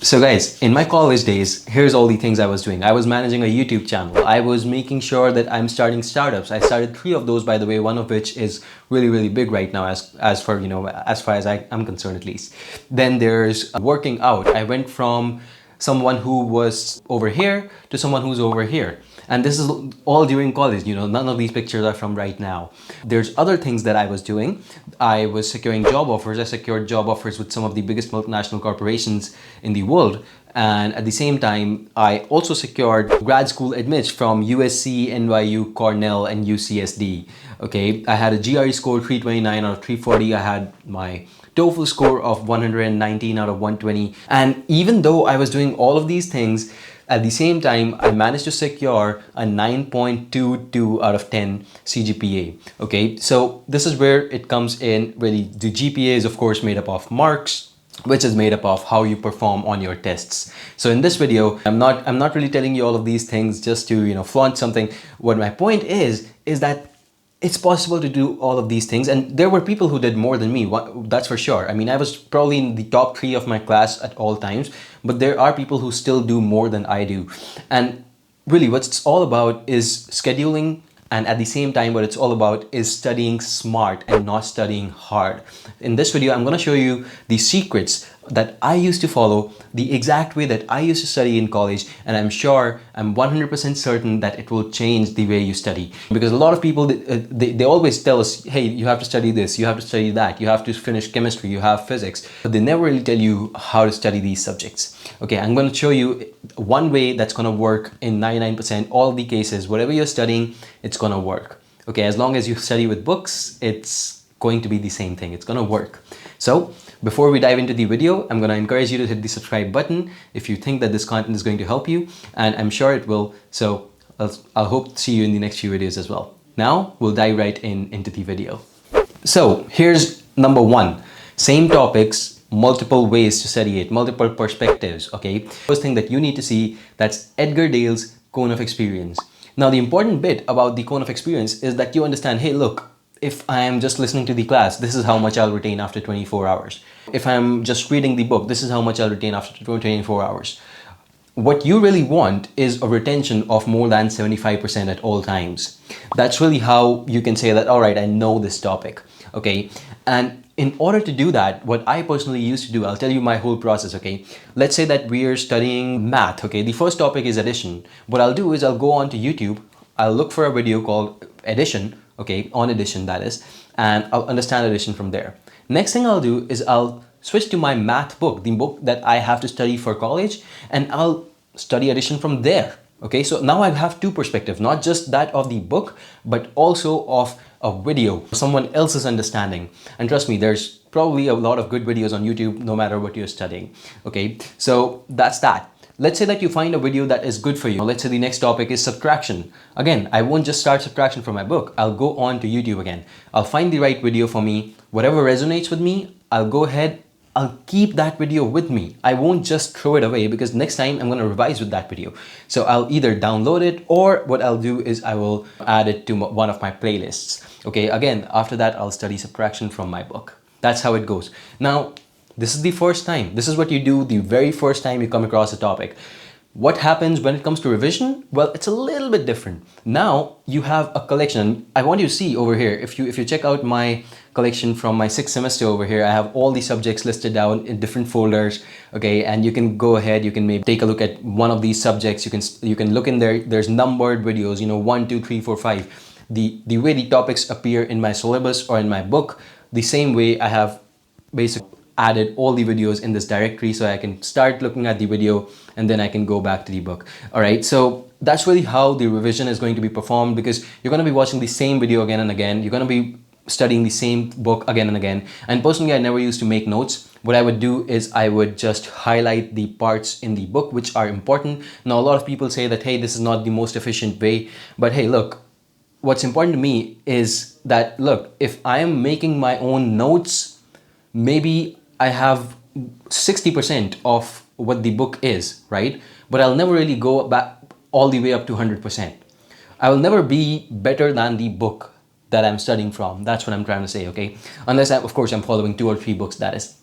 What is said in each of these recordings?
So guys, in my college days, here's all the things I was doing. I was managing a YouTube channel. I was making sure that I'm starting startups. I started 3 of those, by the way, one of which is really, really big right now as far, as far as I'm concerned at least. Then there's working out. I went from someone who was over here to someone who's over here. And this is all during college, none of these pictures are from right now. There's other things that I was doing. I was securing job offers. I secured job offers with some of the biggest multinational corporations in the world. And at the same time, I also secured grad school admits from USC, NYU, Cornell, and UCSD. Okay, I had a GRE score 329 out of 340. I had my TOEFL score of 119 out of 120. And even though I was doing all of these things, at the same time, I managed to secure a 9.22 out of 10 CGPA. Okay, so this is where it comes in. Really, the GPA is of course made up of marks, which is made up of how you perform on your tests. So in this video, I'm not really telling you all of these things just to flaunt something. What my point is that it's possible to do all of these things, and there were people who did more than me, that's for sure. I mean, I was probably in the top 3 of my class at all times, but there are people who still do more than I do. And really what it's all about is scheduling, and at the same time what it's all about is studying smart and not studying hard. In this video, I'm going to show you the secrets that I used to follow, the exact way that I used to study in college, and I'm 100% certain that it will change the way you study. Because a lot of people, they always tell us, hey, you have to study this, you have to study that, you have to finish chemistry, you have physics, but they never really tell you how to study these subjects. Okay, I'm going to show you one way that's going to work in 99% all the cases. Whatever you're studying, it's going to work. Okay, as long as you study with books, it's going to be the same thing. It's going to work. So before we dive into the video, I'm going to encourage you to hit the subscribe button if you think that this content is going to help you, and I'm sure it will. So I'll hope to see you in the next few videos as well. Now we'll dive right into the video. So here's number 1, same topics, multiple ways to study it, multiple perspectives. Okay, first thing that you need to see, that's Edgar Dale's cone of experience. Now the important bit about the cone of experience is that you understand, hey, look, if I am just listening to the class, this is how much I'll retain after 24 hours. If I'm just reading the book, this is how much I'll retain after 24 hours. What you really want is a retention of more than 75% at all times. That's really how you can say that, all right, I know this topic. Okay, and in order to do that, what I personally used to do, I'll tell you my whole process. Okay, let's say that we're studying math. Okay, the first topic is addition. What I'll do is I'll go on to YouTube, I'll look for a video called addition. Okay, on addition that is, and I'll understand addition from there. Next thing I'll do is I'll switch to my math book, the book that I have to study for college, and I'll study addition from there. Okay, so now I have 2 perspectives, not just that of the book, but also of a video, someone else's understanding. And trust me, there's probably a lot of good videos on YouTube, no matter what you're studying. Okay, so that's that. Let's say that you find a video that is good for you. Let's say the next topic is subtraction. Again, I won't just start subtraction from my book. I'll go on to YouTube again. I'll find the right video for me. Whatever resonates with me, I'll go ahead. I'll keep that video with me. I won't just throw it away, because next time I'm going to revise with that video. So I'll either download it, or what I'll do is I will add it to one of my playlists. Okay, again, after that, I'll study subtraction from my book. That's how it goes. Now, this is the first time. This is what you do the very first time you come across a topic. What happens when it comes to revision? Well, it's a little bit different. Now you have a collection. I want you to see over here, if you check out my collection from my 6th semester over here, I have all the subjects listed down in different folders. Okay, and you can go ahead, you can maybe take a look at one of these subjects. You can look in there. There's numbered videos, 1, 2, 3, 4, 5. The way the topics appear in my syllabus or in my book, the same way I have basically added all the videos in this directory, so I can start looking at the video and then I can go back to the book. All right, so that's really how the revision is going to be performed, because you're going to be watching the same video again and again. You're going to be studying the same book again and again. And personally, I never used to make notes. What I would do is I would just highlight the parts in the book which are important. Now, a lot of people say that, hey, this is not the most efficient way. But hey, look, what's important to me is that, look, if I am making my own notes, maybe I have 60% of what the book is, right? But I'll never really go back all the way up to 100%. I will never be better than the book that I'm studying from. That's what I'm trying to say, okay? Unless, of course, I'm following 2 or 3 books, that is.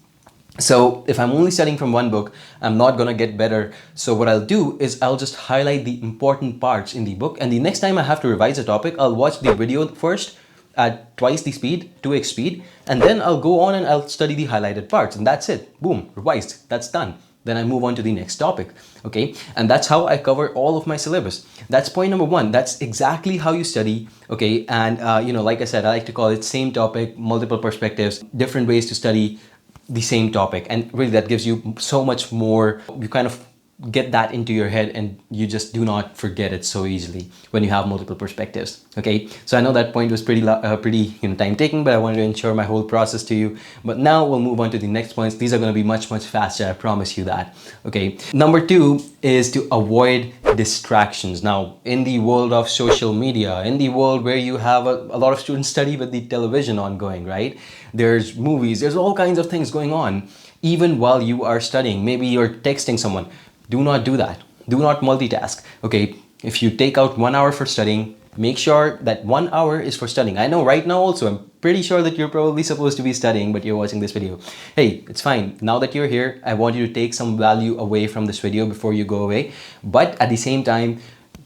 So if I'm only studying from one book, I'm not gonna get better. So what I'll do is I'll just highlight the important parts in the book, and the next time I have to revise a topic, I'll watch the video first at twice the speed, 2x speed, and then I'll go on and I'll study the highlighted parts, and that's it. Boom, revised, that's done. Then I move on to the next topic, okay? And that's how I cover all of my syllabus. That's point number one. That's exactly how you study, okay? And like I said, I like to call it same topic, multiple perspectives, different ways to study the same topic. And really that gives you so much more. You kind of get that into your head and you just do not forget it so easily when you have multiple perspectives. Okay, so I know that point was pretty time taking, but I wanted to ensure my whole process to you. But now we'll move on to the next points. These are going to be much faster, I promise you that. Okay, number two is to avoid distractions. Now, in the world of social media, in the world where you have a lot of students study with the television ongoing, right? There's movies, there's all kinds of things going on even while you are studying. Maybe you're texting someone. Do not do that. Do not multitask. Okay, if you take out 1 hour for studying, make sure that 1 hour is for studying. I know right now also, I'm pretty sure that you're probably supposed to be studying, but you're watching this video. Hey, it's fine. Now that you're here, I want you to take some value away from this video before you go away. But at the same time,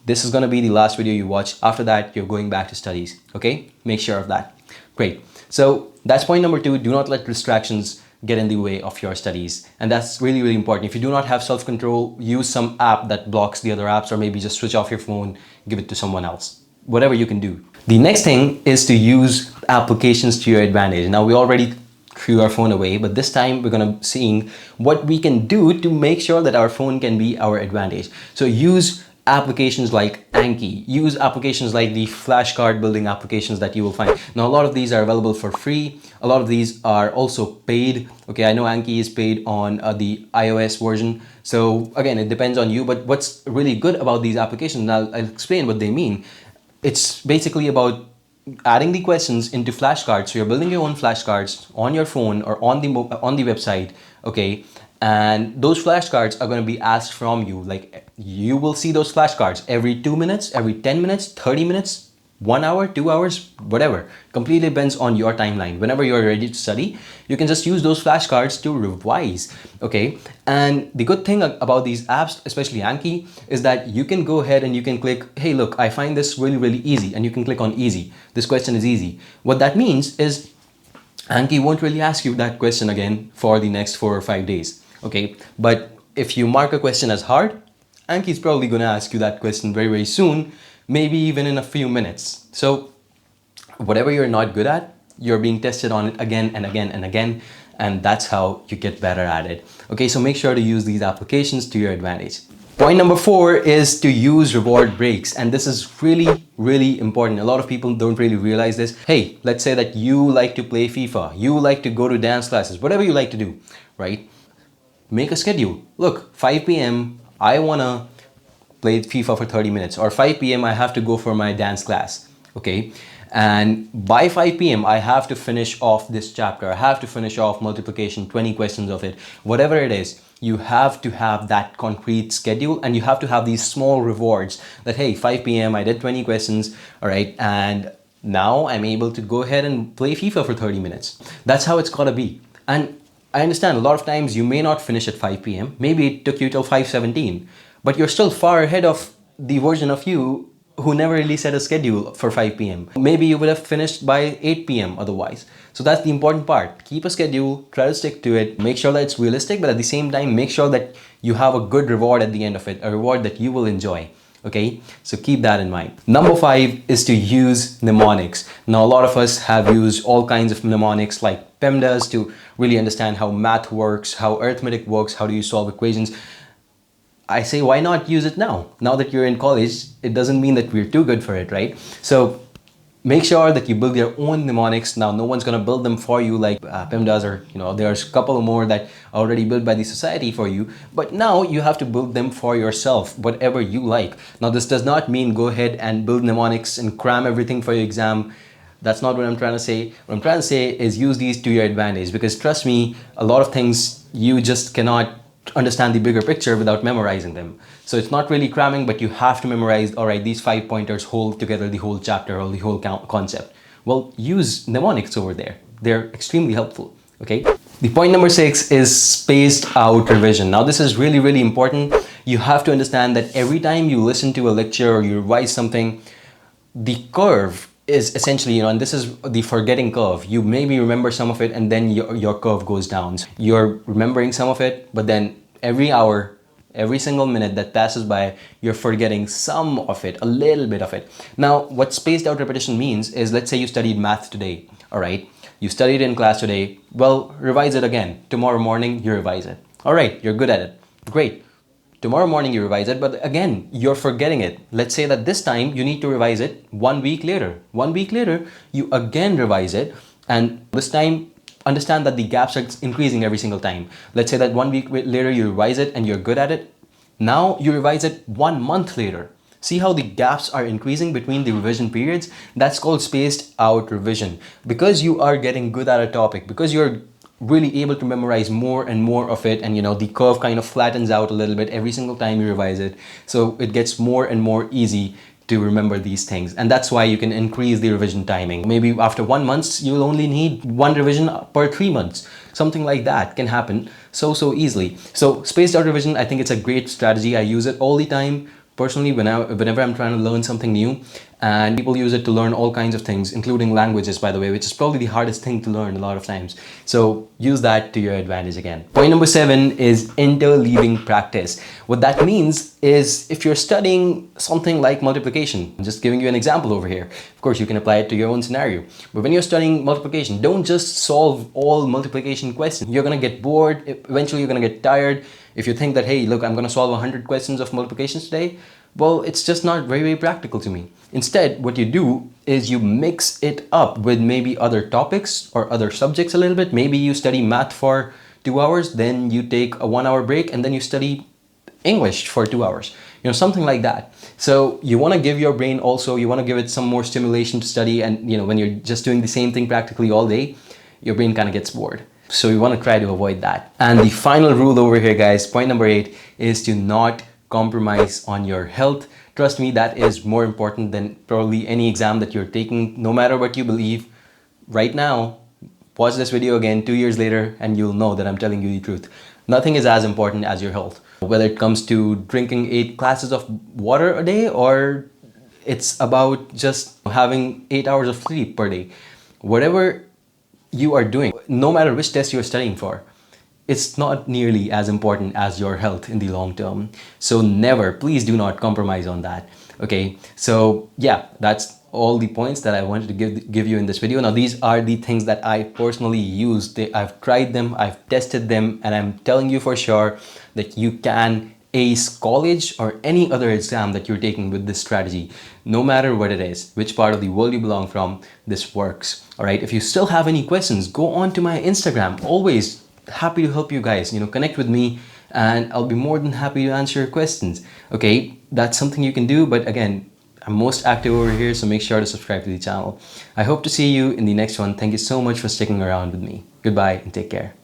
this is going to be the last video you watch. After that, you're going back to studies. Okay, make sure of that. Great. So that's point number two. Do not let distractions get in the way of your studies, and that's really important. If you do not have self-control, use some app that blocks the other apps, or maybe just switch off your phone, give it to someone else, whatever you can do. The next thing is to use applications to your advantage. Now, we already threw our phone away, but this time we're gonna seeing what we can do to make sure that our phone can be our advantage. So use applications like Anki, use applications like the flashcard building applications that you will find. Now, a lot of these are available for free. A lot of these are also paid. Okay, I know Anki is paid on the iOS version. So again, it depends on you, but what's really good about these applications, and I'll explain what they mean. It's basically about adding the questions into flashcards. So you're building your own flashcards on your phone or on the website, okay? And those flashcards are going to be asked from you. Like, you will see those flashcards every 2 minutes, every 10 minutes, 30 minutes, 1 hour, 2 hours, whatever. Completely depends on your timeline. Whenever you're ready to study, you can just use those flashcards to revise, okay? And the good thing about these apps, especially Anki, is that you can go ahead and you can click, hey, look, I find this really easy, and you can click on easy. This question is easy. What that means is Anki won't really ask you that question again for the next 4 or 5 days, okay? But if you mark a question as hard, Anki is probably going to ask you that question very soon, maybe even in a few minutes. So whatever you're not good at, you're being tested on it again and again, and that's how you get better at it. Okay, so make sure to use these applications to your advantage. Point number 4 is to use reward breaks, and this is really important. A lot of people don't really realize this. Hey, let's say that you like to play FIFA, you like to go to dance classes, whatever you like to do, right? Make a schedule. Look, 5 p.m. I wanna play FIFA for 30 minutes, or 5 p.m. I have to go for my dance class, okay? And by 5 p.m. I have to finish off this chapter. I have to finish off multiplication, 20 questions of it, whatever it is. You have to have that concrete schedule, and you have to have these small rewards that, hey, 5 p.m. I did 20 questions, all right, and now I'm able to go ahead and play FIFA for 30 minutes. That's how it's gotta be. And I understand a lot of times you may not finish at 5 p.m. Maybe it took you till 5:17, but you're still far ahead of the version of you who never really set a schedule for 5 p.m. Maybe you would have finished by 8 p.m. otherwise. So that's the important part. Keep a schedule, try to stick to it, make sure that it's realistic, but at the same time, make sure that you have a good reward at the end of it, a reward that you will enjoy. Okay, so keep that in mind. Number 5 is to use mnemonics. Now, a lot of us have used all kinds of mnemonics like PEMDAS to really understand how math works, how arithmetic works, how do you solve equations. I say, why not use it now? Now that you're in college, it doesn't mean that we're too good for it, right? So make sure that you build your own mnemonics. Now, no one's gonna build them for you like PEMDAS, or there's a couple more that are already built by the society for you. But now you have to build them for yourself, whatever you like. Now, this does not mean go ahead and build mnemonics and cram everything for your exam. That's not what I'm trying to say. What I'm trying to say is use these to your advantage, because trust me, a lot of things you just cannot understand the bigger picture without memorizing them. So it's not really cramming, but you have to memorize, all right, these 5 pointers hold together the whole chapter or the whole concept. Well, use mnemonics over there. They're extremely helpful, okay? The point number 6 is spaced out revision. Now this is really, really important. You have to understand that every time you listen to a lecture or you revise something, the curve is essentially, and this is the forgetting curve. You maybe remember some of it and then your curve goes down. You're remembering some of it, but then every hour, every single minute that passes by, you're forgetting some of it, a little bit of it. Now, what spaced out repetition means is, let's say you studied math today, all right? You studied in class today, well, revise it again. Tomorrow morning, you revise it. All right, you're good at it. Great. Tomorrow morning you revise it, but again, you're forgetting it. Let's say that this time you need to revise it 1 week later. 1 week later, you again revise it, and this time understand that the gaps are increasing every single time. Let's say that 1 week later you revise it and you're good at it. Now you revise it 1 month later. See how the gaps are increasing between the revision periods? That's called spaced out revision. Because you are getting good at a topic, because you're really able to memorize more and more of it, and the curve kind of flattens out a little bit every single time you revise it, so it gets more and more easy to remember these things. And that's why you can increase the revision timing. Maybe after 1 month you'll only need 1 revision per 3 months. Something like that can happen so easily. So spaced out revision, I think it's a great strategy. I use it all the time personally whenever I'm trying to learn something new, and people use it to learn all kinds of things, including languages, by the way, which is probably the hardest thing to learn a lot of times. So use that to your advantage again. Point number 7 is interleaving practice. What that means is, if you're studying something like multiplication, I'm just giving you an example over here. Of course, you can apply it to your own scenario. But when you're studying multiplication, don't just solve all multiplication questions. You're going to get bored. Eventually, you're going to get tired. If you think that, hey, look, I'm going to solve 100 questions of multiplications today, well, it's just not very practical to me. Instead, what you do is you mix it up with maybe other topics or other subjects a little bit. Maybe you study math for 2 hours, then you take a 1 hour break, and then you study English for 2 hours. Something like that. So you want to give your brain also, you want to give it some more stimulation to study, and when you're just doing the same thing practically all day, your brain kind of gets bored. So you want to try to avoid that. And the final rule over here, guys, point number 8, is to not compromise on your health. Trust me, that is more important than probably any exam that you're taking, no matter what you believe. Right now, watch this video again 2 years later and you'll know that I'm telling you the truth. Nothing is as important as your health. Whether it comes to drinking 8 glasses of water a day, or it's about just having 8 hours of sleep per day. Whatever you are doing, no matter which test you're studying for, it's not nearly as important as your health in the long term. So never, please do not compromise on that. Okay, so yeah, that's all the points that I wanted to give you in this video. Now, these are the things that I personally used. I've tried them, I've tested them, and I'm telling you for sure that you can ace college or any other exam that you're taking with this strategy. No matter what it is, which part of the world you belong from, this works. All right, if you still have any questions, go on to my Instagram. Always happy to help you guys. Connect with me and I'll be more than happy to answer your questions. Okay, that's something you can do, but again, I'm most active over here, so make sure to subscribe to the channel. I hope to see you in the next one. Thank you so much for sticking around with me. Goodbye and take care.